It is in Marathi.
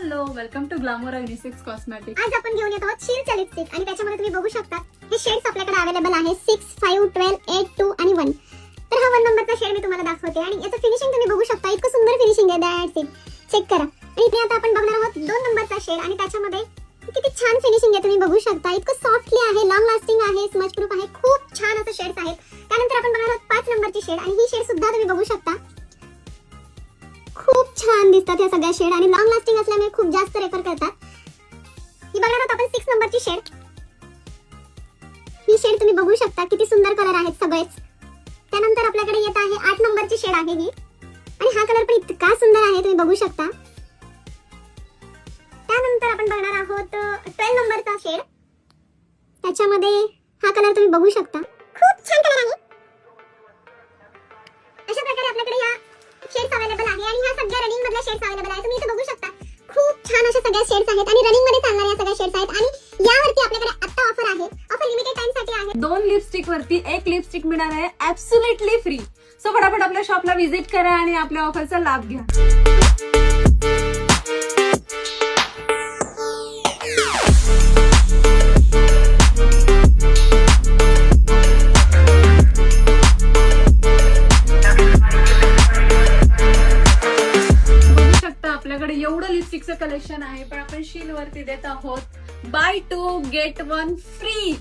Hello, welcome to glamour unisex cosmetic. आज आपण घेऊन येत आहोत शीलचे लिपस्टिक आणि त्याच्यामध्ये तुम्ही बघू शकता हे शेड्स आपल्याकडे अवेलेबल आहे 6, 5, 12, 8, 2 आणि 1. तर हा 1 नंबरचा शेड मी तुम्हाला दाखवते आणि याचं फिनिशिंग तुम्ही बघू शकता. इतकं सुंदर फिनिशिंग आहे, दॅट्स इट. चेक करा. आणि इथे आता आपण बघणार आहोत 2 नंबरचा शेड आणि त्याच्यामध्ये किती छान फिनिशिंग आहे तुम्ही बघू शकता. इतकं सॉफ्टली आहे, लॉंग लास्टिंग आहे, स्मच प्रूफ आहे. खूप छान असं शेड्स आहेत. त्यानंतर आपण बघणार आहोत 5 नंबरची शेड आणि ही शेड सुद्धा तुम्ही बघू शकता. खूप छान दिसतात या सगळ्या शेड आणि लॉंग लास्टिंग असल्यामुळे खूप जास्त रेफर करतात. ही बघणार आहोत आपण 6 नंबरची शेड. ही शेड तुम्ही बघू शकता किती सुंदर कलर आहेत सगळेच. त्यानंतर आपल्याकडे येत आहे 8 नंबरची शेड आहे ही आणि हा कलर पण इतका सुंदर आहे तुम्ही बघू शकता. त्यानंतर आपण बघणार आहोत 12 नंबरचा शेड. त्याच्यामध्ये हा कलर तुम्ही बघू शकता. खूप छान कलर आहे. अशा प्रकारे आपल्याकडे या शेड्स अवेलेबल आहे आणि ह्या सगळ्या रनिंग मधल्या शेड्स अवेलेबल आहेत. तुम्ही इथे बघू शकता. खूप छान अशा सगळ्या शेड्स आहेत आणि रनिंग मध्ये चालणाऱ्या या सगळ्या शेड्स आहेत आणि यावरती आपल्याकडे आता ऑफर आहे. ऑफर लिमिटेड टाइम साठी आहे. 2 लिपस्टिक वरती 1 लिपस्टिक मिळणार आहे ऍब्सोल्युटली फ्री. सो फटाफट आपल्या शॉपला व्हिजिट करा आणि आपल्या ऑफरचा लाभ घ्या. बघू शकता आपल्याकडे एवढं लिपस्टिकचं कलेक्शन आहे, पण आपण शील वरती देत आहोत बाय 2 गेट 1 फ्री.